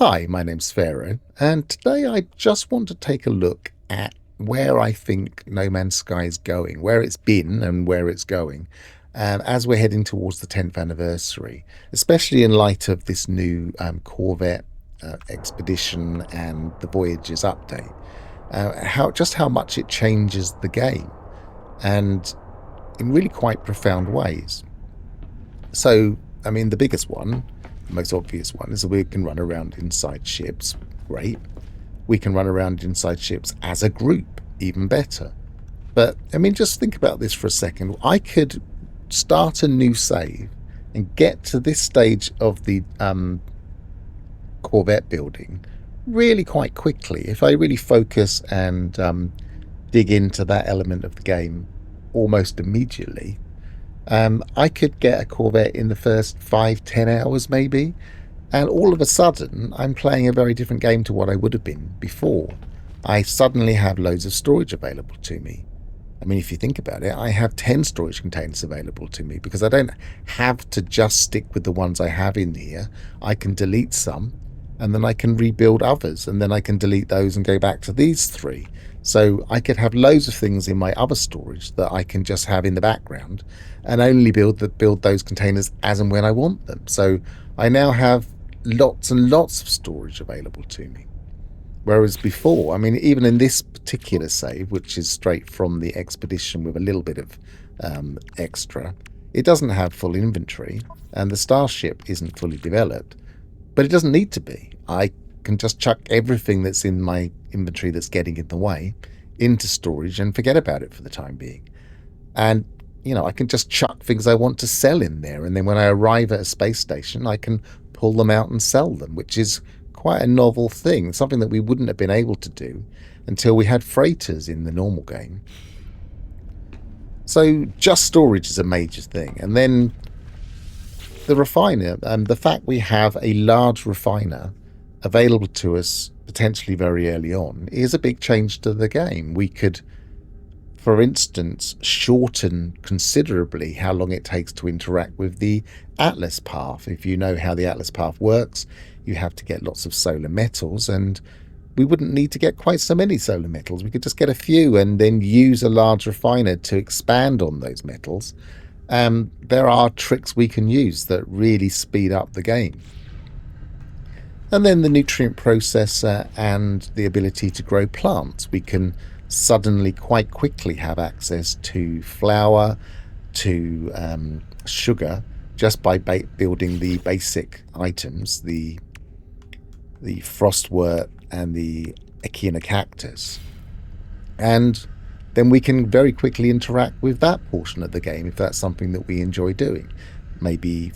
Hi, my name's Pharaoh, and today I just want to take a look at where I think No Man's Sky is going, where it's been and where it's going, as we're heading towards the 10th anniversary, especially in light of this new Corvette expedition and the Voyagers update. How much it changes the game, and in really quite profound ways. So, I mean, the biggest one, the most obvious one, is that we can run around inside ships. Great. We can run around inside ships as a group, even better. But, I mean, just think about this for a second. I could start a new save and get to this stage of the Corvette building really quite quickly if I really focus and dig into that element of the game almost immediately. I could get a Corvette in the first 5-10 hours maybe, and all of a sudden I'm playing a very different game to what I would have been before. I suddenly have loads of storage available to me. I mean, if you think about it, I have 10 storage containers available to me because I don't have to just stick with the ones I have in here. I can delete some and then I can rebuild others, and then I can delete those and go back to these three. So I could have loads of things in my other storage that I can just have in the background and only build those containers as and when I want them. So I now have lots and lots of storage available to me. Whereas before, I mean, even in this particular save, which is straight from the expedition with a little bit of extra, it doesn't have full inventory and the starship isn't fully developed. But it doesn't need to be. I can just chuck everything that's in my inventory that's getting in the way into storage and forget about it for the time being. And, I can just chuck things I want to sell in there. And then when I arrive at a space station, I can pull them out and sell them, which is quite a novel thing, something that we wouldn't have been able to do until we had freighters in the normal game. So just storage is a major thing. And then the refiner, the fact we have a large refiner available to us potentially very early on is a big change to the game. We could, for instance, shorten considerably how long it takes to interact with the Atlas path. If you know how the Atlas path works, you have to get lots of solar metals, and we wouldn't need to get quite so many solar metals. We could just get a few and then use a large refiner to expand on those metals. There are tricks we can use that really speed up the game. And then the nutrient processor and the ability to grow plants. We can suddenly quite quickly have access to flour, to sugar, just by building the basic items, the frostwort and the echina cactus. And then we can very quickly interact with that portion of the game if that's something that we enjoy doing. Maybe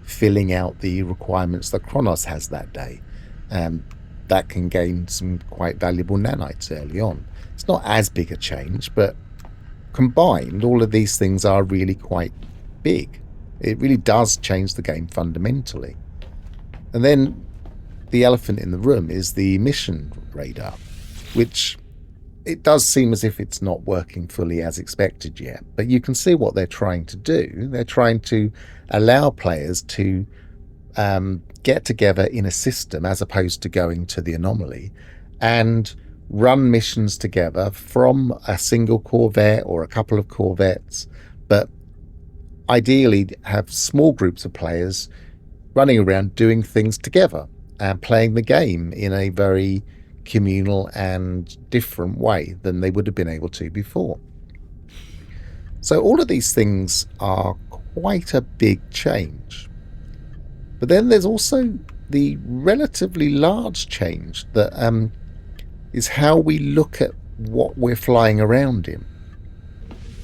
filling out the requirements that Kronos has that day. That can gain some quite valuable nanites early on. It's not as big a change, but combined, all of these things are really quite big. It really does change the game fundamentally. And then the elephant in the room is the mission radar, which it does seem as if it's not working fully as expected yet, but you can see what they're trying to do. They're trying to allow players to get together in a system as opposed to going to the anomaly and run missions together from a single Corvette or a couple of Corvettes, but ideally have small groups of players running around doing things together and playing the game in a very communal and different way than they would have been able to before. So all of these things are quite a big change. But then there's also the relatively large change that is how we look at what we're flying around in.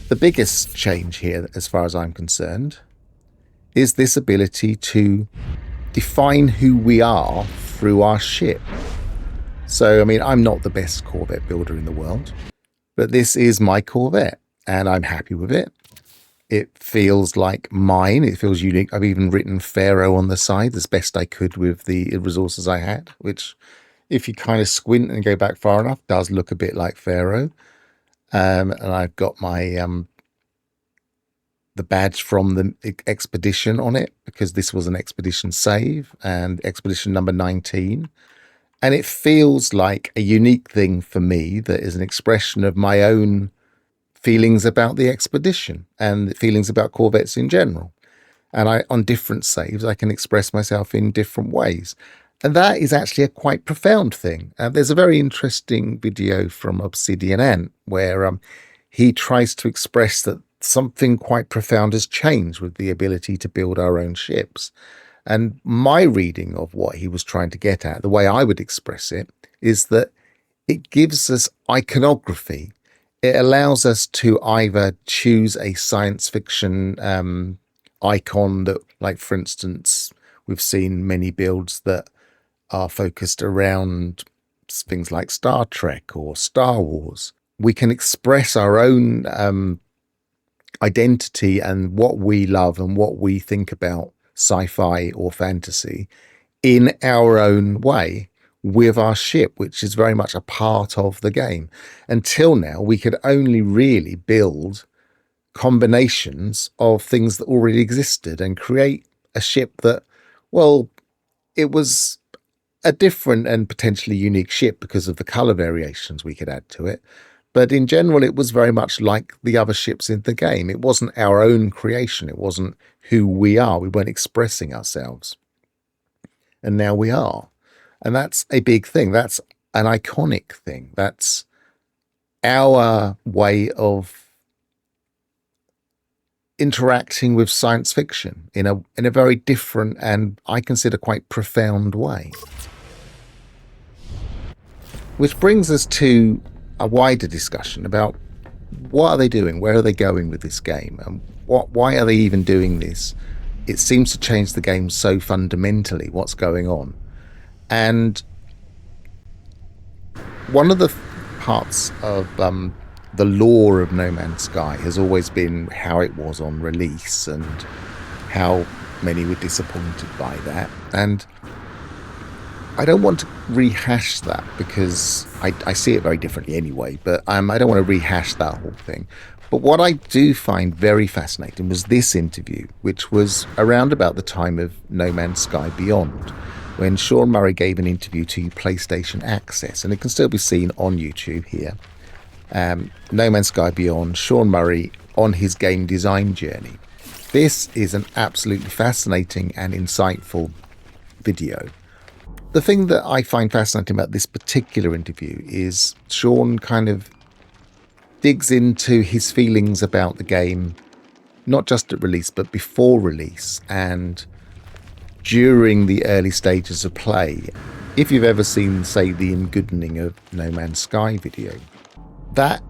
The biggest change here, as far as I'm concerned, is this ability to define who we are through our ship. So, I mean, I'm not the best Corvette builder in the world, but this is my Corvette, and I'm happy with it. It feels like mine. It feels unique. I've even written Pharaoh on the side as best I could with the resources I had, which, if you kind of squint and go back far enough, does look a bit like Pharaoh. And I've got my the badge from the expedition on it, because this was an expedition save and expedition number 19. And it feels like a unique thing for me that is an expression of my own feelings about the expedition and feelings about corvettes in general. And on different saves, I can express myself in different ways. And that is actually a quite profound thing. There's a very interesting video from Obsidian Ant where he tries to express that something quite profound has changed with the ability to build our own ships. And my reading of what he was trying to get at, the way I would express it, is that it gives us iconography. It allows us to either choose a science fiction icon that, like, for instance, we've seen many builds that are focused around things like Star Trek or Star Wars. We can express our own identity and what we love and what we think about sci-fi or fantasy in our own way with our ship, which is very much a part of the game. Until now, we could only really build combinations of things that already existed and create a ship that, well, it was a different and potentially unique ship because of the color variations we could add to it. But in general, it was very much like the other ships in the game. It wasn't our own creation. It wasn't who we are. We weren't expressing ourselves. And now we are. And that's a big thing. That's an iconic thing. That's our way of interacting with science fiction in a very different and I consider quite profound way. Which brings us to a wider discussion about what are they doing? Where are they going with this game? And why are they even doing this? It seems to change the game so fundamentally. What's going on? And one of the parts of the lore of No Man's Sky has always been how it was on release and how many were disappointed by that. And I don't want to rehash that because I see it very differently anyway, but I don't want to rehash that whole thing. But what I do find very fascinating was this interview, which was around about the time of No Man's Sky Beyond, when Sean Murray gave an interview to PlayStation Access, and it can still be seen on YouTube here. No Man's Sky Beyond, Sean Murray on his game design journey. This is an absolutely fascinating and insightful video. The thing that I find fascinating about this particular interview is Sean kind of digs into his feelings about the game, not just at release, but before release and during the early stages of play. If you've ever seen, say, the Engoodening of No Man's Sky video, that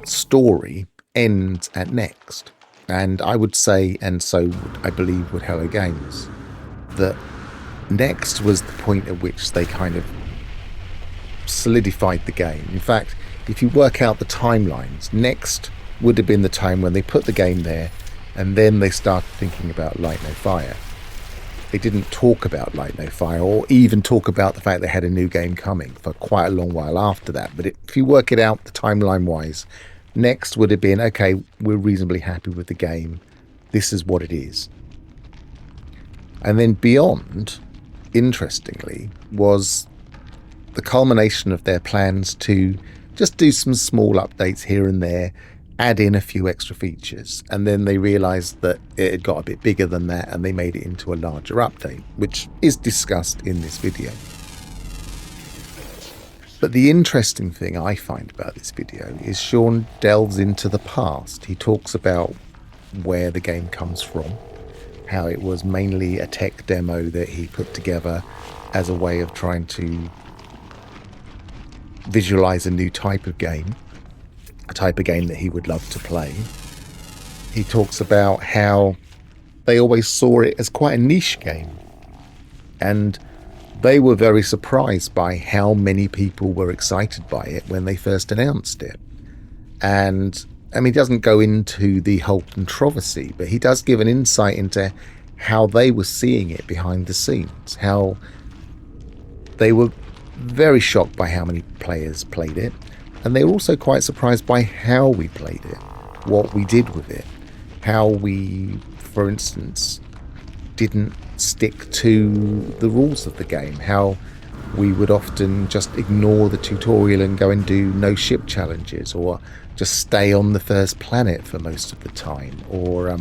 story ends at Next. And I would say, and so I believe would Hello Games, that Next was the point at which they kind of solidified the game. In fact, if you work out the timelines, Next would have been the time when they put the game there, and then they started thinking about Light No Fire. They didn't talk about Light No Fire or even talk about the fact they had a new game coming for quite a long while after that. But if you work it out the timeline wise, Next would have been, okay, we're reasonably happy with the game. This is what it is. And then Beyond, interestingly, was the culmination of their plans to just do some small updates here and there, add in a few extra features, and then they realized that it had got a bit bigger than that and they made it into a larger update, which is discussed in this video. But the interesting thing I find about this video is Sean delves into the past. He talks about where the game comes from, how it was mainly a tech demo that he put together as a way of trying to visualize a new type of game, a type of game that he would love to play. He talks about how they always saw it as quite a niche game, and they were very surprised by how many people were excited by it when they first announced it. And I mean, he doesn't go into the whole controversy, but he does give an insight into how they were seeing it behind the scenes, how they were very shocked by how many players played it, and they were also quite surprised by how we played it, what we did with it, how we, for instance, didn't stick to the rules of the game, how we would often just ignore the tutorial and go and do no ship challenges, or just stay on the first planet for most of the time, or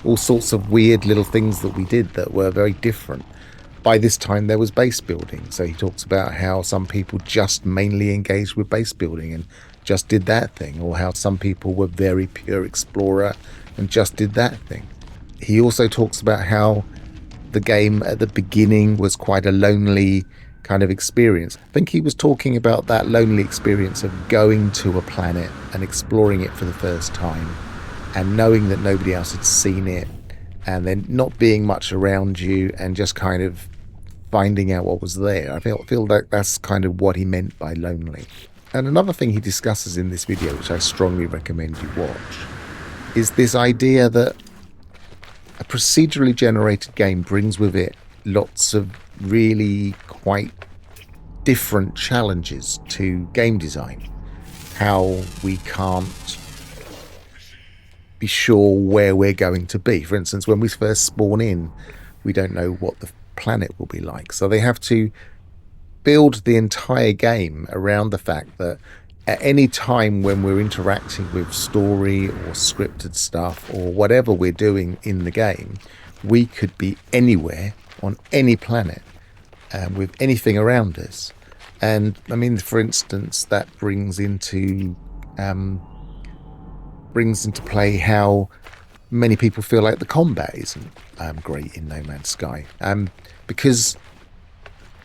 all sorts of weird little things that we did that were very different. By this time there was base building, so he talks about how some people just mainly engaged with base building and just did that thing, or how some people were very pure explorer and just did that thing. He also talks about how the game at the beginning was quite a lonely kind of experience. I think he was talking about that lonely experience of going to a planet and exploring it for the first time and knowing that nobody else had seen it, and then not being much around you and just kind of finding out what was there. I feel like that's kind of what he meant by lonely. And another thing he discusses in this video, which I strongly recommend you watch, is this idea that a procedurally generated game brings with it lots of really quite different challenges to game design. How we can't be sure where we're going to be. For instance, when we first spawn in, we don't know what the planet will be like. So they have to build the entire game around the fact that at any time when we're interacting with story or scripted stuff or whatever we're doing in the game, we could be anywhere on any planet with anything around us. And I mean, for instance, that brings into play how many people feel like the combat isn't great in No Man's Sky, because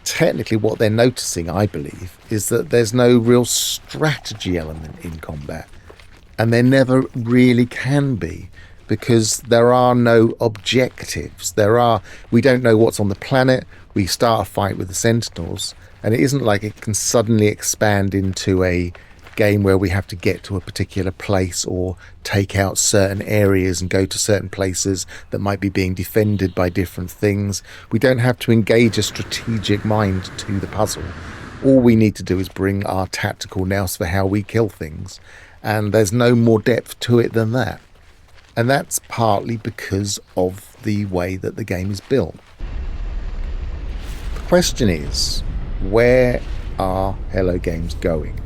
technically what they're noticing, I believe, is that there's no real strategy element in combat, and there never really can be, because there are no objectives. We don't know what's on the planet. We start a fight with the Sentinels, and it isn't like it can suddenly expand into a game where we have to get to a particular place or take out certain areas and go to certain places that might be being defended by different things. We don't have to engage a strategic mind to the puzzle. All we need to do is bring our tactical nous for how we kill things, and there's no more depth to it than that. And that's partly because of the way that the game is built. The question is, where are Hello Games going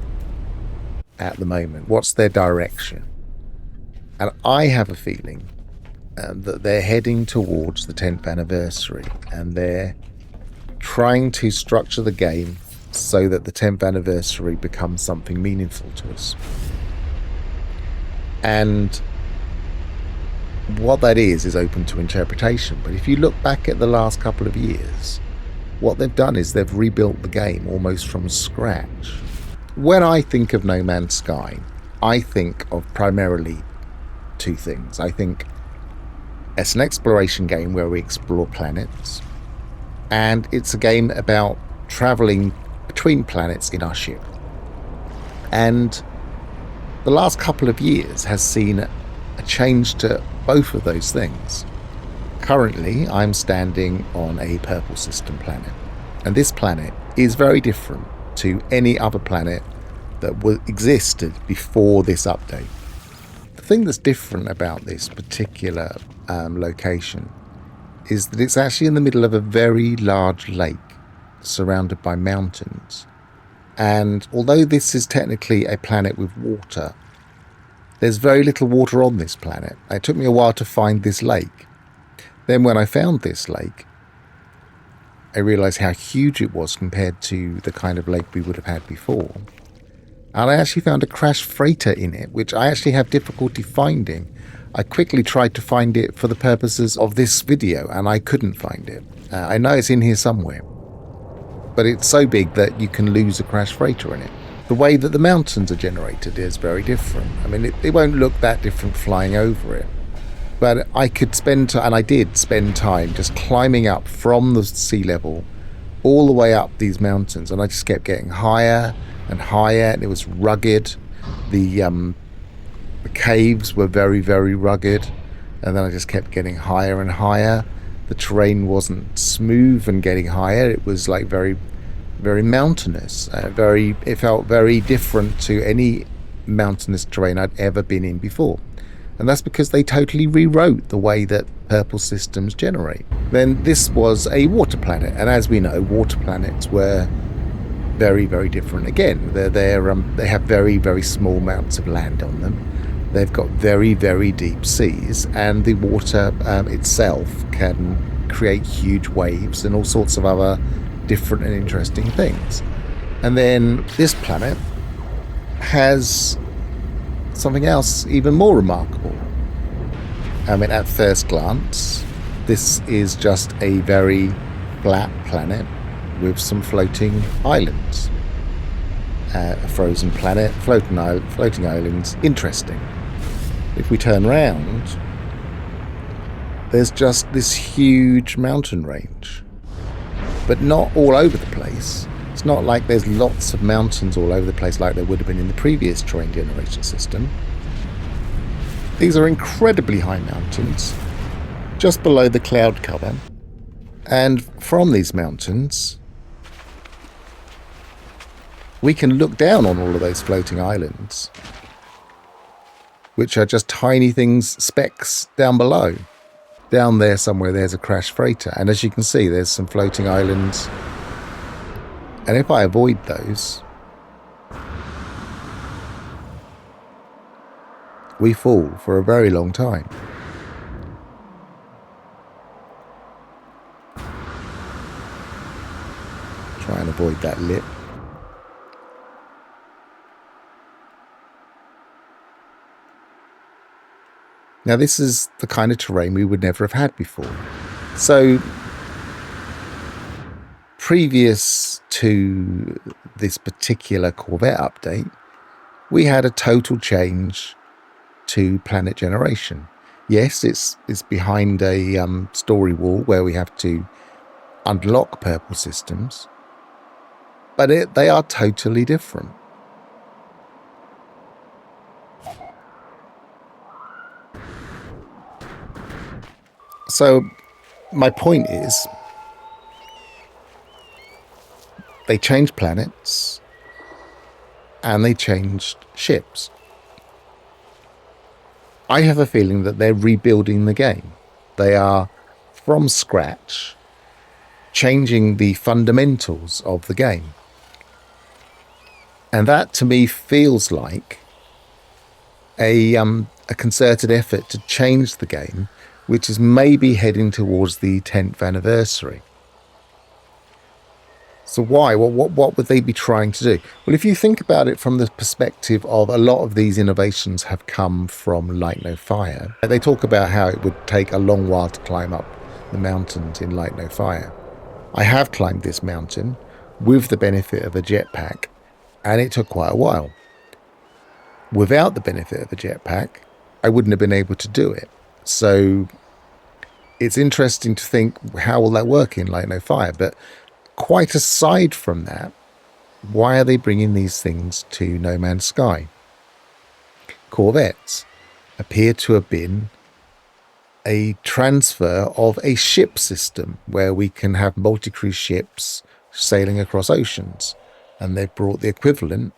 at the moment? What's their direction? And I have a feeling that they're heading towards the 10th anniversary, and they're trying to structure the game so that the 10th anniversary becomes something meaningful to us. And what that is open to interpretation. But if you look back at the last couple of years, what they've done is they've rebuilt the game almost from scratch. When I think of No Man's Sky, I think of primarily two things. I think it's an exploration game where we explore planets, and it's a game about traveling between planets in our ship. And the last couple of years has seen a change to both of those things. Currently, I'm standing on a purple system planet, and this planet is very different to any other planet that existed before this update. The thing that's different about this particular location is that it's actually in the middle of a very large lake surrounded by mountains. And although this is technically a planet with water, there's very little water on this planet. It took me a while to find this lake. Then when I found this lake, I realised how huge it was compared to the kind of lake we would have had before. And I actually found a crashed freighter in it, which I actually have difficulty finding. I quickly tried to find it for the purposes of this video, and I couldn't find it. I know it's in here somewhere, but it's so big that you can lose a crashed freighter in it. The way that the mountains are generated is very different. I mean, it won't look that different flying over it. But I could spend, and I did spend time just climbing up from the sea level all the way up these mountains, and I just kept getting higher and higher, and it was rugged. The caves were very, very rugged, and then I just kept getting higher and higher. The terrain wasn't smooth and getting higher. It was like very, very mountainous. It felt very different to any mountainous terrain I'd ever been in before. And that's because they totally rewrote the way that purple systems generate. Then this was a water planet. And as we know, water planets were very, very different. Again, they have very, very small amounts of land on them. They've got very, very deep seas. And the water itself can create huge waves and all sorts of other different and interesting things. And then this planet has something else even more remarkable. I mean, at first glance, this is just a very flat planet with some floating islands. A frozen planet, floating islands, interesting. If we turn around, there's just this huge mountain range, but not all over the place. It's not like there's lots of mountains all over the place like there would have been in the previous terrain generation system. These are incredibly high mountains, just below the cloud cover. And from these mountains, we can look down on all of those floating islands, which are just tiny things, specks down below. Down there somewhere, there's a crashed freighter. And as you can see, there's some floating islands. And if I avoid those, we fall for a very long time. Try and avoid that lip. Now this is the kind of terrain we would never have had before. So previous to this particular Corvette update, we had a total change to planet generation. Yes, it's behind a story wall where we have to unlock purple systems, but they are totally different. So my point is, they changed planets and they changed ships. I have a feeling that they're rebuilding the game. They are, from scratch, changing the fundamentals of the game. And that, to me, feels like a concerted effort to change the game, which is maybe heading towards the 10th anniversary. So why? What would they be trying to do? Well, if you think about it from the perspective of a lot of these innovations have come from Light No Fire. They talk about how it would take a long while to climb up the mountains in Light No Fire. I have climbed this mountain with the benefit of a jetpack, and it took quite a while. Without the benefit of a jetpack, I wouldn't have been able to do it. So it's interesting to think, how will that work in Light No Fire? But quite aside from that, why are they bringing these things to No Man's Sky? Corvettes appear to have been a transfer of a ship system where we can have multi-cruise ships sailing across oceans. And they've brought the equivalent,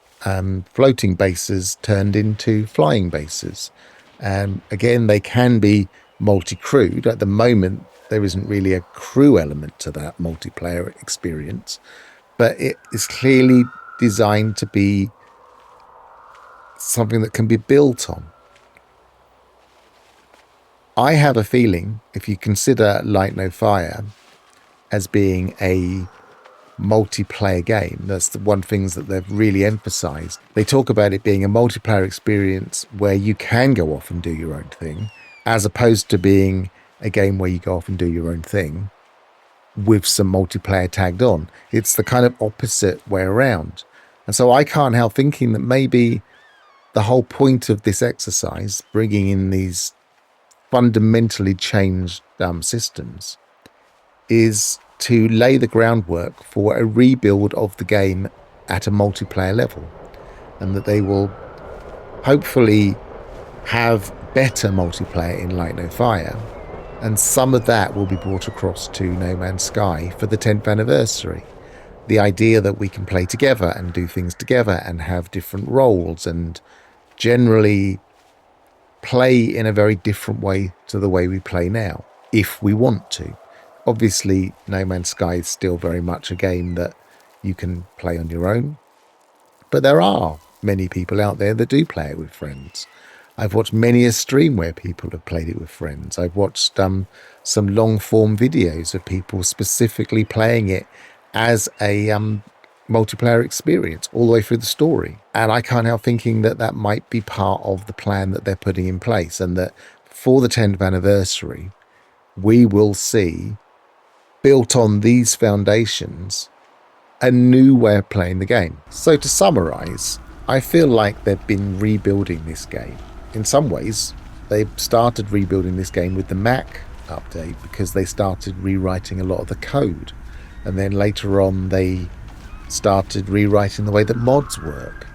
floating bases turned into flying bases. And again, they can be multi-crewed. At the moment, there isn't really a crew element to that multiplayer experience, but it is clearly designed to be something that can be built on. I have a feeling, if you consider Light No Fire as being a multiplayer game, that's the one thing that they've really emphasized. They talk about it being a multiplayer experience where you can go off and do your own thing, as opposed to being a game where you go off and do your own thing with some multiplayer tagged on. It's the kind of opposite way around. And so I can't help thinking that maybe the whole point of this exercise, bringing in these fundamentally changed systems, is to lay the groundwork for a rebuild of the game at a multiplayer level, and that they will hopefully have better multiplayer in Light No Fire, and some of that will be brought across to No Man's Sky for the 10th anniversary. The idea that we can play together and do things together and have different roles and generally play in a very different way to the way we play now, if we want to. Obviously, No Man's Sky is still very much a game that you can play on your own, but there are many people out there that do play it with friends. I've watched many a stream where people have played it with friends. I've watched some long form videos of people specifically playing it as a multiplayer experience all the way through the story. And I can't help thinking that that might be part of the plan that they're putting in place, and that for the 10th anniversary, we will see, built on these foundations, a new way of playing the game. So to summarize, I feel like they've been rebuilding this game. In some ways, they started rebuilding this game with the Mac update because they started rewriting a lot of the code. And then later on, they started rewriting the way that mods work.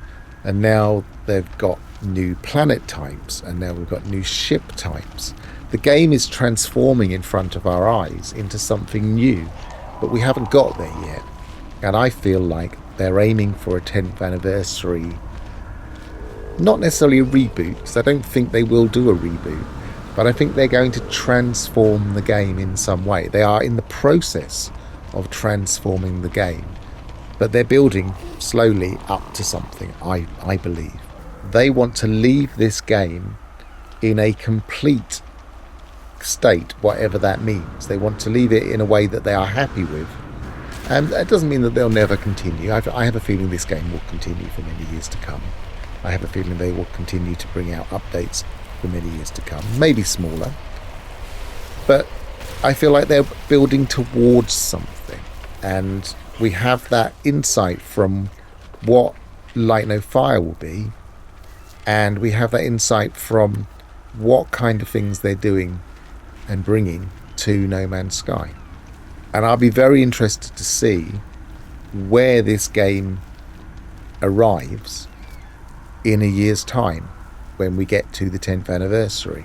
And now they've got new planet types, and now we've got new ship types. The game is transforming in front of our eyes into something new, but we haven't got there yet. And I feel like they're aiming for a 10th anniversary, not necessarily a reboot, because I don't think they will do a reboot, but I think they're going to transform the game in some way. They are in the process of transforming the game, but they're building slowly up to something, I believe. They want to leave this game in a complete state, whatever that means. They want to leave it in a way that they are happy with. And that doesn't mean that they'll never continue. I have a feeling this game will continue for many years to come. I have a feeling they will continue to bring out updates for many years to come, maybe smaller. But I feel like they're building towards something. And we have that insight from what Light No Fire will be. And we have that insight from what kind of things they're doing and bringing to No Man's Sky. And I'll be very interested to see where this game arrives in a year's time when we get to the 10th anniversary.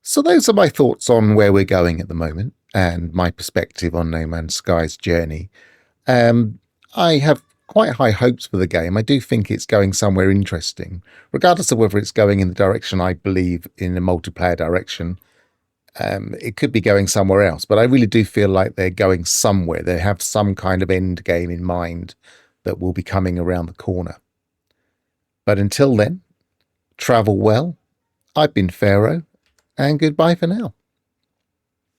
So those are my thoughts on where we're going at the moment and my perspective on No Man's Sky's journey. I have quite high hopes for the game. I do think it's going somewhere interesting, regardless of whether it's going in the direction I believe in a multiplayer direction. It could be going somewhere else, but I really do feel like they're going somewhere. They have some kind of end game in mind that will be coming around the corner. But until then, travel well. I've been Pharaoh, and goodbye for now.